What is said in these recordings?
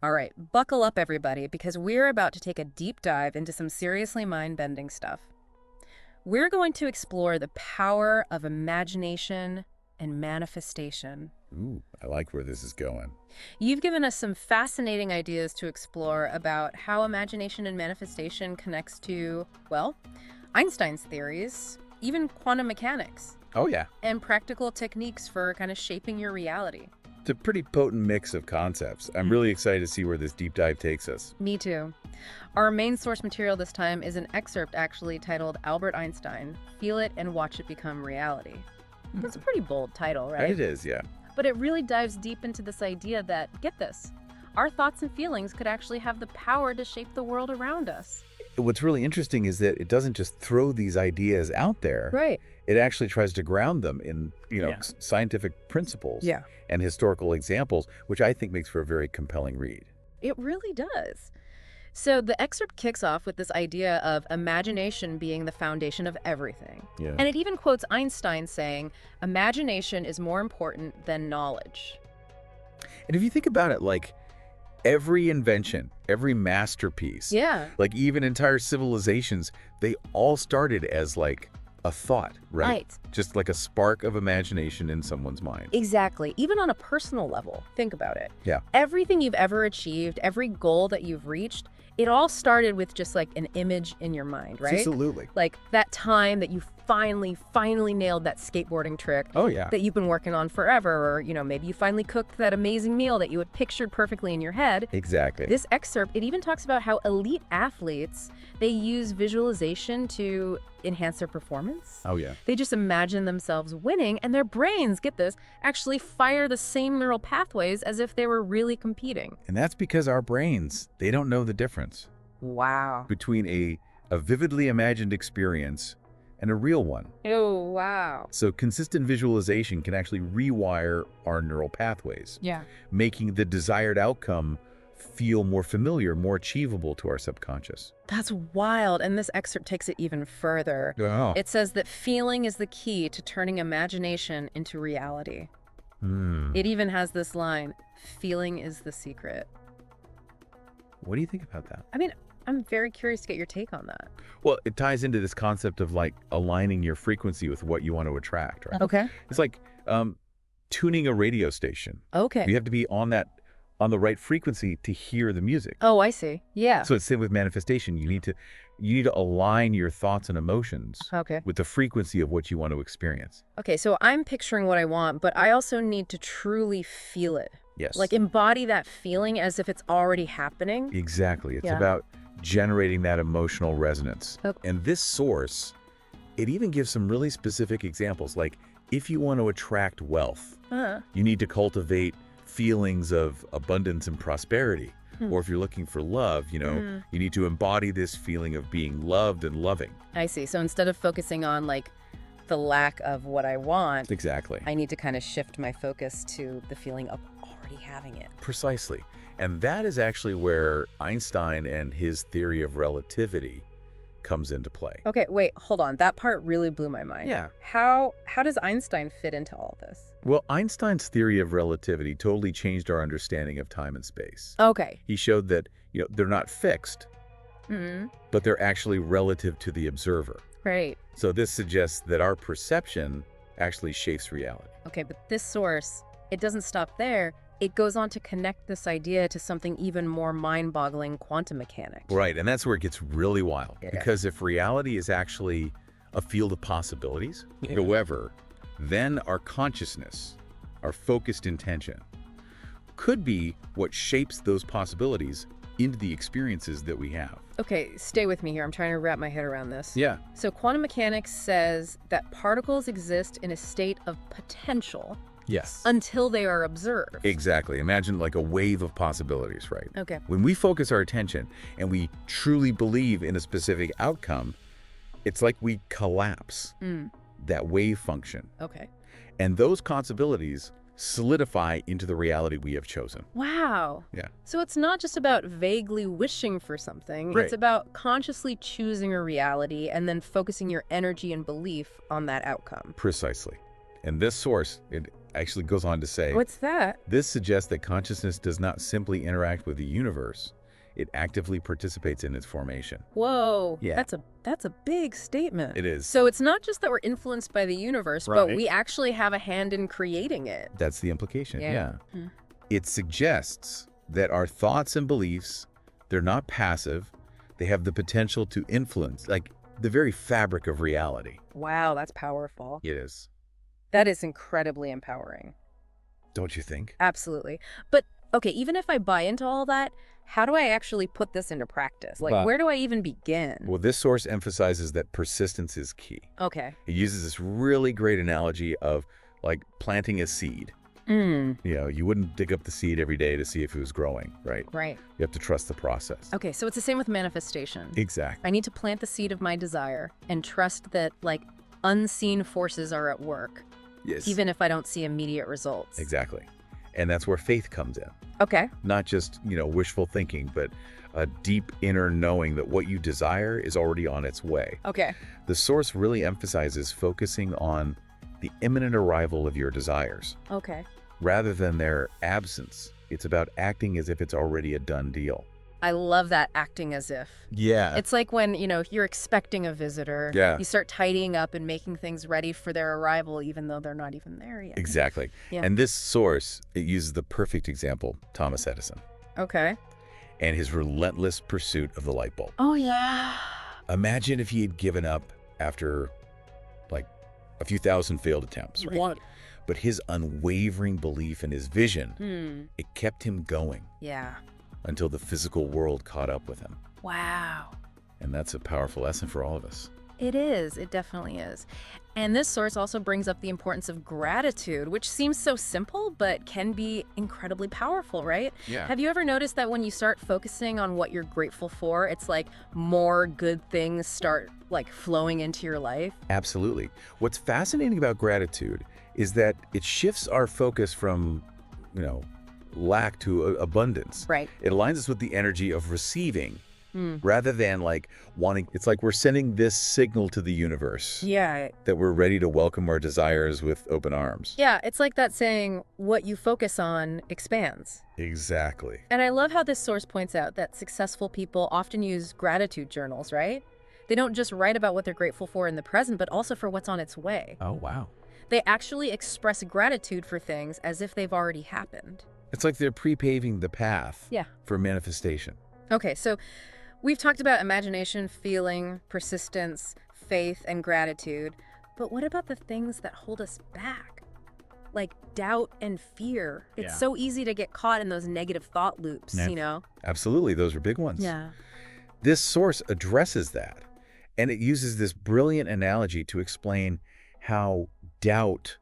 All right, buckle up, everybody, because we're about to take a deep dive into some seriously mind-bending stuff. We're going to explore the power of imagination and manifestation. Ooh, I like where this is going. You've given us some fascinating ideas to explore about how imagination and manifestation connects to, well, Einstein's theories, even quantum mechanics, Oh, yeah. and practical techniques for kind of shaping your reality. It's a pretty potent mix of concepts. I'm really excited to see where this deep dive takes us. Me too. Our main source material this time is an excerpt actually titled Albert Einstein, Feel It and Watch It Become Reality. That's a pretty bold title, right? It is, yeah. But it really dives deep into this idea that, get this, our thoughts and feelings could actually have the power to shape the world around us. What's really interesting is that it doesn't just throw these ideas out there. Right. It actually tries to ground them in, Yeah. scientific principles Yeah. and historical examples, which I think makes for a very compelling read. It really does. So the excerpt kicks off with this idea of imagination being the foundation of everything. Yeah. And it even quotes Einstein saying, imagination is more important than knowledge. And if you think about it, like every invention, every masterpiece, Yeah. like even entire civilizations, they all started as like a thought, right? Right. Just like a spark of imagination in someone's mind. Exactly. Even on a personal level, think about it. Yeah. Everything you've ever achieved, every goal that you've reached, it all started with just like an image in your mind, right? Absolutely. Like that time that you finally nailed that skateboarding trick Oh, yeah. that you've been working on forever, or, maybe you finally cooked that amazing meal that you had pictured perfectly in your head. Exactly. This excerpt, it even talks about how elite athletes, they use visualization to enhance their performance. Oh, yeah. They just imagine themselves winning, and their brains, get this, actually fire the same neural pathways as if they were really competing. And that's because our brains, they don't know the difference Wow. between a vividly imagined experience and a real one. Oh, wow. So consistent visualization can actually rewire our neural pathways, Yeah. making the desired outcome feel more familiar, more achievable to our subconscious. That's wild, and this excerpt takes it even further. Oh. It says that feeling is the key to turning imagination into reality. It even has this line, feeling is the secret. What do you think about that? I mean, I'm very curious to get your take on that. Well, it ties into this concept of like aligning your frequency with what you want to attract, right? Okay. It's like tuning a radio station. Okay. You have to be on the right frequency to hear the music. Oh, I see. Yeah. So it's same with manifestation. You need to align your thoughts and emotions Okay. with the frequency of what you want to experience. Okay, so I'm picturing what I want, but I also need to truly feel it. Yes. Like embody that feeling as if it's already happening. Exactly. It's Yeah. about generating that emotional resonance. Okay. And this source, it even gives some really specific examples. Like if you want to attract wealth, you need to cultivate feelings of abundance and prosperity. Or if you're looking for love, you need to embody this feeling of being loved and loving. I see. So instead of focusing on like the lack of what I want, Exactly. I need to kind of shift my focus to the feeling of already having it. Precisely. And that is actually where Einstein and his theory of relativity comes into play. Okay, wait, hold on. That part really blew my mind. Yeah. How does Einstein fit into all this? Well, Einstein's theory of relativity totally changed our understanding of time and space. Okay. He showed that, they're not fixed, but they're actually relative to the observer. Great. So this suggests that our perception actually shapes reality. Okay, but this source, it doesn't stop there. It goes on to connect this idea to something even more mind-boggling, quantum mechanics. Right, and that's where it gets really wild. Yeah. Because if reality is actually a field of possibilities, however, then our consciousness, our focused intention, could be what shapes those possibilities into the experiences that we have. Okay, stay with me here. I'm trying to wrap my head around this. Yeah. So quantum mechanics says that particles exist in a state of potential Yes. until they are observed. Exactly. Imagine like a wave of possibilities, right? Okay. When we focus our attention and we truly believe in a specific outcome, it's like we collapse that wave function. Okay. And those possibilities solidify into the reality we have chosen. Wow. Yeah. So it's not just about vaguely wishing for something. Right. It's about consciously choosing a reality and then focusing your energy and belief on that outcome. Precisely. And this source, actually goes on to say, What's that? this suggests that consciousness does not simply interact with the universe. It actively participates in its formation. Whoa. Yeah. That's a big statement. It is. So it's not just that we're influenced by the universe, but Right. we actually have a hand in creating it. That's the implication, yeah. Hmm. It suggests that our thoughts and beliefs, they're not passive. They have the potential to influence, like the very fabric of reality. Wow, that's powerful. It is. That is incredibly empowering. Don't you think? Absolutely. But, okay, even if I buy into all that, how do I actually put this into practice? Like, Well- where do I even begin? Well, this source emphasizes that persistence is key. Okay. It uses this really great analogy of like planting a seed. Mm, You know, you wouldn't dig up the seed every day to see if it was growing, right? right. You have to trust the process. Okay, so it's the same with manifestation. Exactly. I need to plant the seed of my desire and trust that, like, unseen forces are at work, Yes. even if I don't see immediate results. Exactly. And that's where faith comes in. Okay. Not just, wishful thinking, but a deep inner knowing that what you desire is already on its way. Okay. The source really emphasizes focusing on the imminent arrival of your desires Okay. rather than their absence. It's about acting as if it's already a done deal. I love that, acting as if. Yeah. It's like when, you're expecting a visitor. Yeah. You start tidying up and making things ready for their arrival, even though they're not even there yet. Exactly. Yeah. And this source, it uses the perfect example, Thomas Edison, Okay. and his relentless pursuit of the light bulb. Oh, yeah. Imagine if he had given up after, like, a few thousand failed attempts, right? What? But his unwavering belief in his vision, it kept him going Yeah. until the physical world caught up with him. Wow. And that's a powerful lesson for all of us. It is. It definitely is. And this source also brings up the importance of gratitude, which seems so simple, but can be incredibly powerful, right? Yeah. Have you ever noticed that when you start focusing on what you're grateful for, it's like more good things start like flowing into your life? Absolutely. What's fascinating about gratitude is that it shifts our focus from, lack to abundance. Right. It aligns us with the energy of receiving rather than like wanting. It's like we're sending this signal to the universe Yeah. that we're ready to welcome our desires with open arms. Yeah, it's like that saying, what you focus on expands. Exactly. And I love how this source points out that successful people often use gratitude journals, right? They don't just write about what they're grateful for in the present, but also for what's on its way. Oh, wow. They actually express gratitude for things as if they've already happened. It's like they're pre-paving the path Yeah. for manifestation. Okay, so we've talked about imagination, feeling, persistence, faith, and gratitude. But what about the things that hold us back? Like doubt and fear. It's Yeah. so easy to get caught in those negative thought loops, Yeah. Absolutely. Those are big ones. Yeah. This source addresses that, and it uses this brilliant analogy to explain how doubt,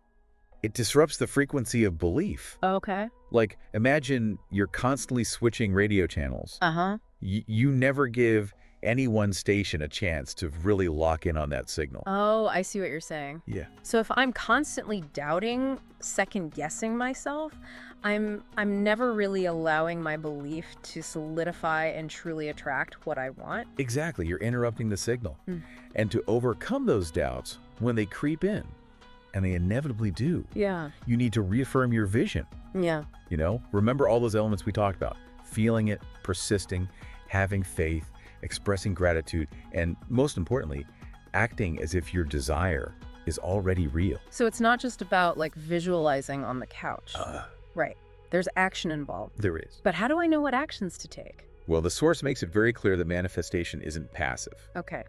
it disrupts the frequency of belief. Okay. Like, imagine you're constantly switching radio channels. Uh-huh. You never give any one station a chance to really lock in on that signal. Oh, I see what you're saying. Yeah. So if I'm constantly doubting, second-guessing myself, I'm never really allowing my belief to solidify and truly attract what I want. Exactly. You're interrupting the signal. Mm. And to overcome those doubts, when they creep in, and they inevitably do, Yeah. you need to reaffirm your vision. Yeah. Remember all those elements we talked about: feeling it, persisting, having faith, expressing gratitude, and most importantly, acting as if your desire is already real. So it's not just about like visualizing on the couch. Right. There's action involved. There is. But how do I know what actions to take? Well, the source makes it very clear that manifestation isn't passive. Okay.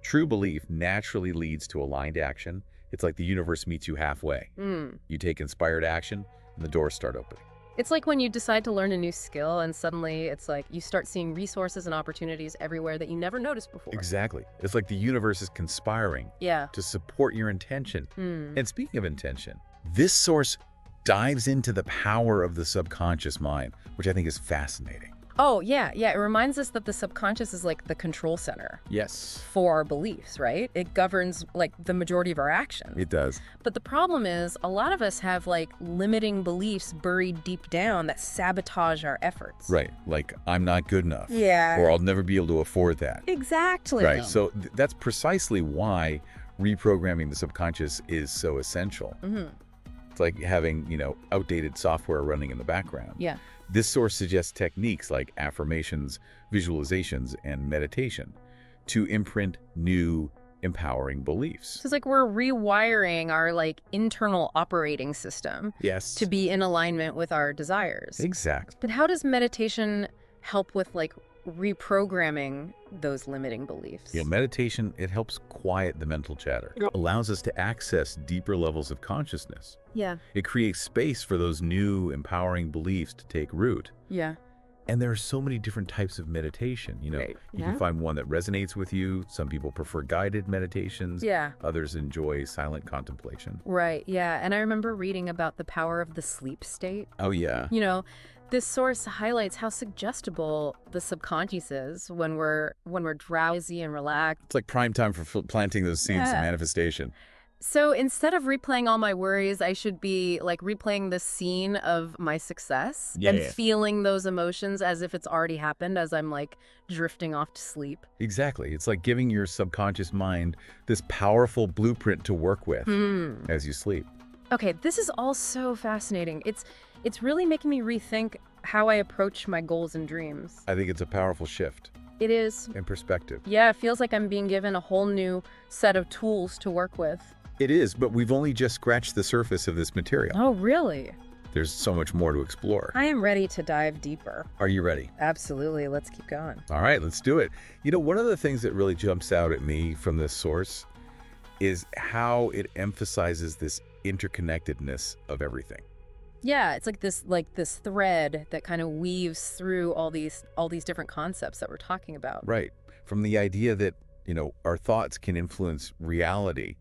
True belief naturally leads to aligned action. It's like the universe meets you halfway. You take inspired action, and the doors start opening. It's like when you decide to learn a new skill and suddenly it's like you start seeing resources and opportunities everywhere that you never noticed before. Exactly. It's like the universe is conspiring Yeah. to support your intention. Hmm. And speaking of intention, this source dives into the power of the subconscious mind, which I think is fascinating. Oh, yeah. Yeah. It reminds us that the subconscious is like the control center Yes, for our beliefs, right? It governs like the majority of our actions. it does. But the problem is a lot of us have like limiting beliefs buried deep down that sabotage our efforts. Right. Like, I'm not good enough. Yeah. Or I'll never be able to afford that. Exactly. Right. So that's precisely why reprogramming the subconscious is so essential. It's like having, outdated software running in the background. Yeah. This source suggests techniques like affirmations, visualizations, and meditation to imprint new, empowering beliefs. So it's like we're rewiring our internal operating system Yes. to be in alignment with our desires. Exactly. But how does meditation help with reprogramming those limiting beliefs? Meditation, it helps quiet the mental chatter. It allows us to access deeper levels of consciousness. Yeah. It creates space for those new, empowering beliefs to take root. Yeah. And there are so many different types of meditation. Right. You can find one that resonates with you. Some people prefer guided meditations. Yeah. Others enjoy silent contemplation. Right. Yeah. And I remember reading about the power of the sleep state. Oh, yeah. This source highlights how suggestible the subconscious is when we're drowsy and relaxed. It's like prime time for planting those seeds of manifestation. So instead of replaying all my worries, I should be replaying the scene of my success and feeling those emotions as if it's already happened as I'm drifting off to sleep. Exactly. It's like giving your subconscious mind this powerful blueprint to work with as you sleep. Okay, this is all so fascinating. It's really making me rethink how I approach my goals and dreams. I think it's a powerful shift It is. in perspective. Yeah, it feels like I'm being given a whole new set of tools to work with. It is, but we've only just scratched the surface of this material. Oh, really? There's so much more to explore. I am ready to dive deeper. Are you ready? Absolutely. Let's keep going. All right, let's do it. One of the things that really jumps out at me from this source is how it emphasizes this interconnectedness of everything. Yeah, it's this thread that kind of weaves through all these different concepts that we're talking about. Right. From the idea that, our thoughts can influence reality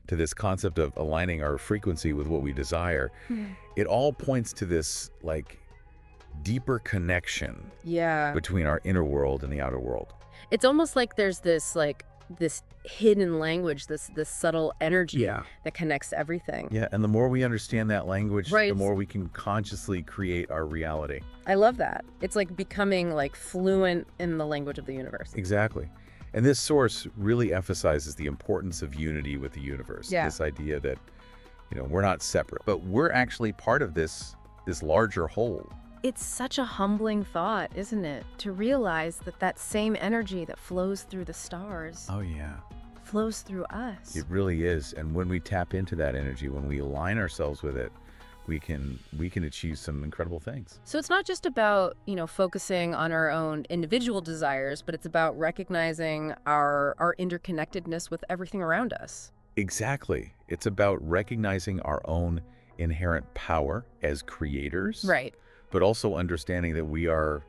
to this concept of aligning our frequency with what we desire. It all points to this deeper connection between our inner world and the outer world. It's almost like there's this hidden language, this subtle energy that connects everything. Yeah, and the more we understand that language, Right. the more we can consciously create our reality. I love that. It's becoming fluent in the language of the universe. Exactly. And this source really emphasizes the importance of unity with the universe. Yeah. This idea that, we're not separate, but we're actually part of this larger whole. It's such a humbling thought, isn't it? To realize that same energy that flows through the stars Oh, yeah. flows through us. It really is. And when we tap into that energy, when we align ourselves with it, we can achieve some incredible things. So it's not just about, focusing on our own individual desires, but it's about recognizing our interconnectedness with everything around us. Exactly. It's about recognizing our own inherent power as creators. Right. But also understanding that we are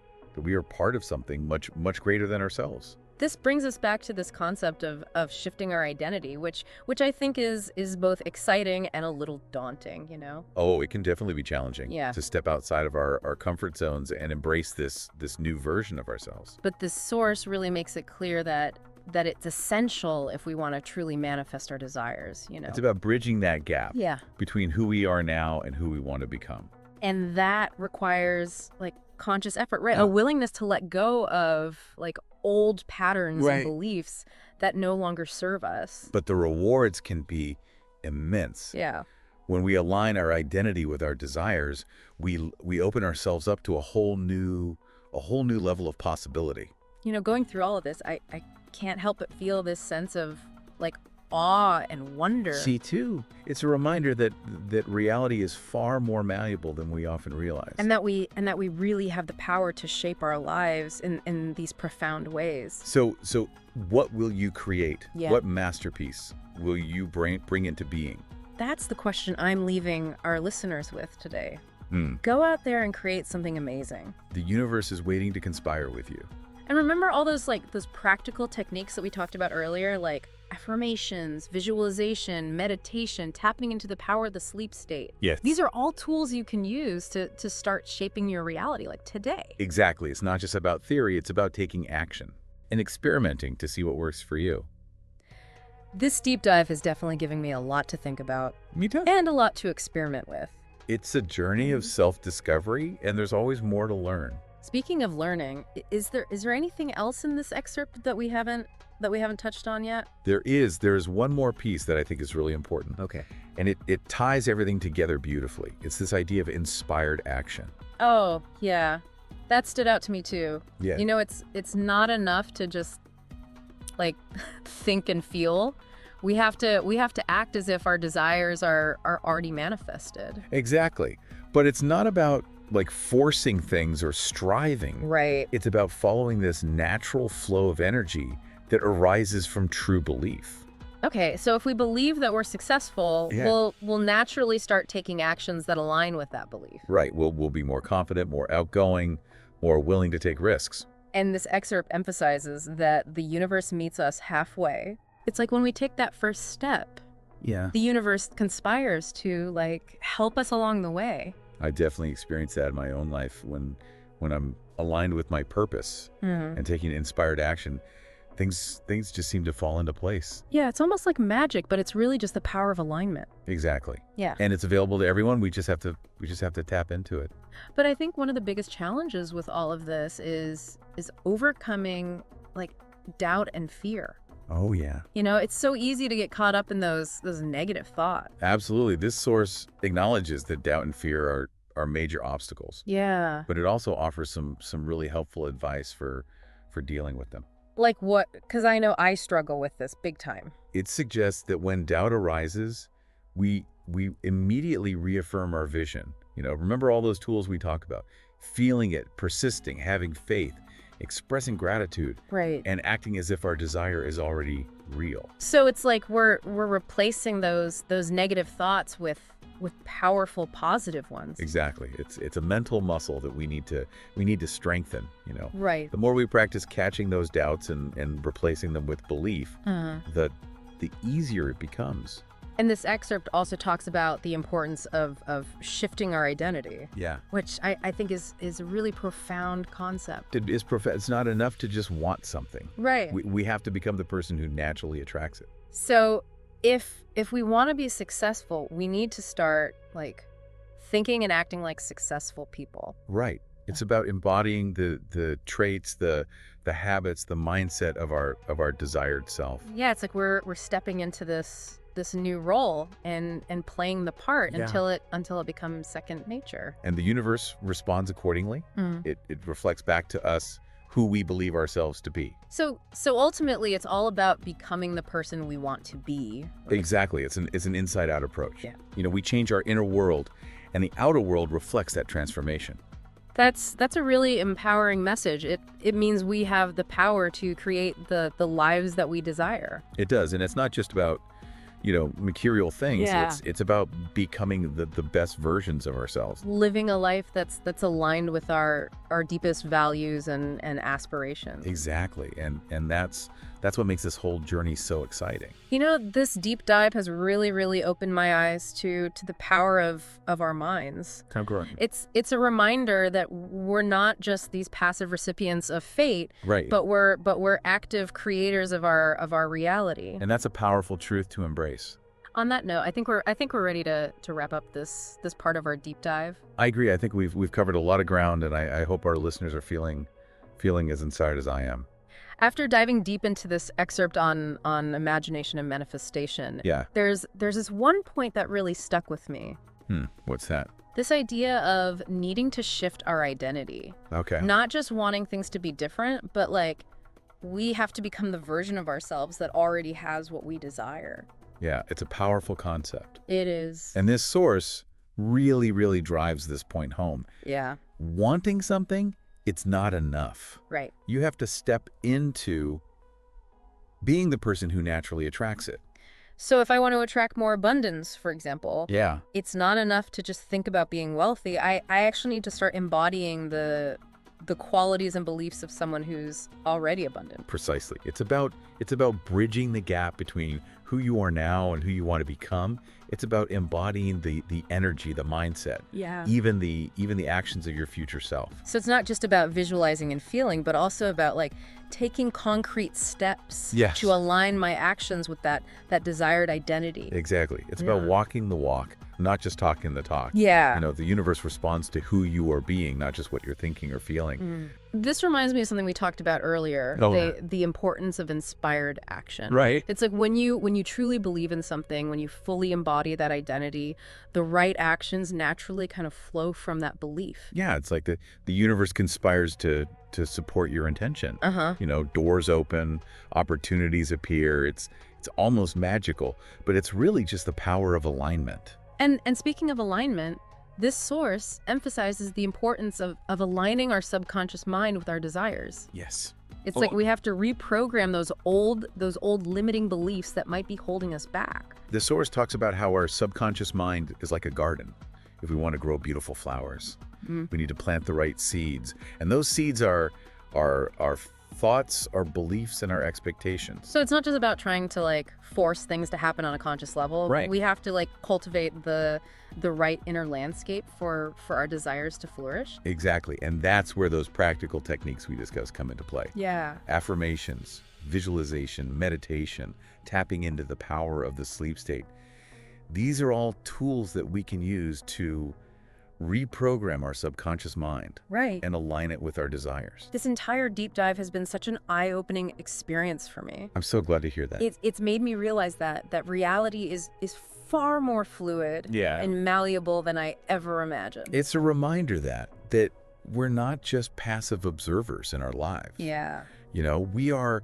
part of something much, much greater than ourselves. This brings us back to this concept of shifting our identity, which I think is both exciting and a little daunting, Oh, it can definitely be challenging Yeah. to step outside of our comfort zones and embrace this new version of ourselves. But this source really makes it clear that it's essential if we want to truly manifest our desires, It's about bridging that gap Yeah. between who we are now and who we want to become. And that requires conscious effort, right? A willingness to let go of old patterns Right. and beliefs that no longer serve us. But the rewards can be immense. Yeah. When we align our identity with our desires, we open ourselves up to a whole new level of possibility. Going through all of this, I can't help but feel this sense of awe and wonder. See, too, it's a reminder that reality is far more malleable than we often realize. And that we really have the power to shape our lives in these profound ways. So what will you create? Yeah. What masterpiece will you bring into being? That's the question I'm leaving our listeners with today. Hmm. Go out there and create something amazing. The universe is waiting to conspire with you. And remember all those practical techniques that we talked about earlier, like affirmations, visualization, meditation, tapping into the power of the sleep state. Yes. These are all tools you can use to start shaping your reality today. Exactly. It's not just about theory, it's about taking action and experimenting to see what works for you. This deep dive is definitely giving me a lot to think about Me too. and a lot to experiment with. It's a journey of self-discovery, and there's always more to learn. Speaking of learning, is there anything else in this excerpt that we haven't that we haven't touched on yet? There's one more piece that I think is really important. Okay. And it ties everything together beautifully. It's this idea of inspired action. Oh, yeah. That stood out to me too. Yeah. You know, it's not enough to just like think and feel. We have to act as if our desires are already manifested. Exactly. But it's not about like forcing things or striving. Right. It's about following this natural flow of energy that arises from true belief. Okay, so if we believe that we're successful, Yeah. we'll naturally start taking actions that align with that belief. Right. We'll be more confident, more outgoing, more willing to take risks. And this excerpt emphasizes that the universe meets us halfway. It's like when we take that first step, Yeah. the universe conspires to like help us along the way. I definitely experienced that in my own life when I'm aligned with my purpose and taking inspired action. Things just seem to fall into place. Yeah, it's almost like magic, but it's really just the power of alignment. Exactly. Yeah. And it's available to everyone. We just have to tap into it. But I think one of the biggest challenges with all of this is overcoming like doubt and fear. Oh yeah. You know, it's so easy to get caught up in those negative thoughts. Absolutely. This source acknowledges that doubt and fear are major obstacles. Yeah. But it also offers some really helpful advice for dealing with them. Like what? Because I know I struggle with this big time. It suggests that when doubt arises, we immediately reaffirm our vision. You know, remember all those tools we talk about: feeling it, persisting, having faith, expressing gratitude, Right. and acting as if our desire is already real. So it's like we're replacing those negative thoughts with powerful positive ones. Exactly. It's a mental muscle that we need to strengthen, you know. Right. The more we practice catching those doubts and replacing them with belief, the easier it becomes. And this excerpt also talks about the importance of shifting our identity. Yeah. Which I think is a really profound concept. It's not enough to just want something. Right. We have to become the person who naturally attracts it. So if we want to be successful, we need to start like thinking and acting like successful people. Right. It's about embodying the traits, the habits, the mindset of our desired self. Yeah, it's like we're stepping into this new role and playing the part Yeah. until it becomes second nature. And the universe responds accordingly. It reflects back to us who we believe ourselves to be. So ultimately it's all about becoming the person we want to be. Exactly. It's an inside-out approach. Yeah. You know, we change our inner world, and the outer world reflects that transformation. That's a really empowering message. It means we have the power to create the lives that we desire. It does, and it's not just about, you know, material things. Yeah. It's about becoming the best versions of ourselves. Living a life that's aligned with our deepest values and aspirations. Exactly, and that's what makes this whole journey so exciting. You know, this deep dive has really opened my eyes to the power of our minds. Kind of growing. It's a reminder that we're not just these passive recipients of fate, Right. but we're active creators of our reality. And that's a powerful truth to embrace. On that note, I think we're ready to wrap up this part of our deep dive. I agree. I think we've covered a lot of ground, and I hope our listeners are feeling as inspired as I am. After diving deep into this excerpt on imagination and manifestation, Yeah. there's this one point that really stuck with me. What's that? This idea of needing to shift our identity. Okay. Not just wanting things to be different, but like we have to become the version of ourselves that already has what we desire. Yeah, it's a powerful concept. It is. And this source really drives this point home. Yeah, Wanting something, it's not enough. right. You have to step into being the person who naturally attracts it. So if I want to attract more abundance, for example, Yeah. it's not enough to just think about being wealthy. I actually need to start embodying the qualities and beliefs of someone who's already abundant. Precisely. It's about bridging the gap between who you are now and who you want to become. It's about embodying the energy, the mindset, Yeah. even the actions of your future self. So it's not just about visualizing and feeling, but also about like taking concrete steps Yes. to align my actions with that desired identity. Exactly. It's about Yeah. walking the walk, not just talking the talk. Yeah. The universe responds to who you are being, not just what you're thinking or feeling. This reminds me of something we talked about earlier, Oh, yeah. the importance of inspired action. Right. It's like when you truly believe in something, when you fully embody that identity, the right actions naturally kind of flow from that belief. Yeah, it's like the universe conspires to support your intention. Uh-huh. Doors open, opportunities appear. It's almost magical, but it's really just the power of alignment. And speaking of alignment, this source emphasizes the importance of aligning our subconscious mind with our desires. Yes. It's like we have to reprogram those old limiting beliefs that might be holding us back. The source talks about how our subconscious mind is like a garden. If we want to grow beautiful flowers, we need to plant the right seeds. And those seeds are our thoughts, our beliefs, and our expectations. So it's not just about trying to force things to happen on a conscious level. Right. We have to cultivate the right inner landscape for our desires to flourish. Exactly. And that's where those practical techniques we discussed come into play. Yeah. Affirmations, visualization, meditation, tapping into the power of the sleep state. These are all tools that we can use to reprogram our subconscious mind. Right. And align it with our desires. This entire deep dive has been such an eye-opening experience for me. I'm so glad to hear that. It's made me realize that reality is far more fluid and malleable than I ever imagined. It's a reminder that we're not just passive observers in our lives. Yeah. We are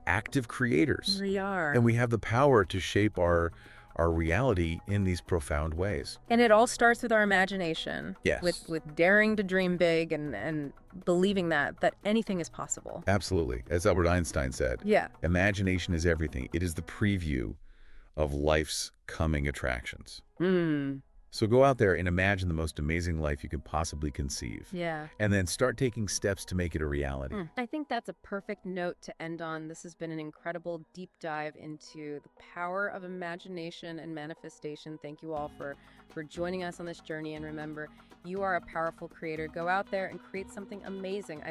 active creators. We are. And we have the power to shape our reality in these profound ways. And it all starts with our imagination. Yes. With daring to dream big and believing that anything is possible. Absolutely. As Albert Einstein said, Yeah. imagination is everything. It is the preview of life's coming attractions. So go out there and imagine the most amazing life you can possibly conceive. Yeah. And then start taking steps to make it a reality. I think that's a perfect note to end on. This has been an incredible deep dive into the power of imagination and manifestation. Thank you all for joining us on this journey. And remember, you are a powerful creator. Go out there and create something amazing.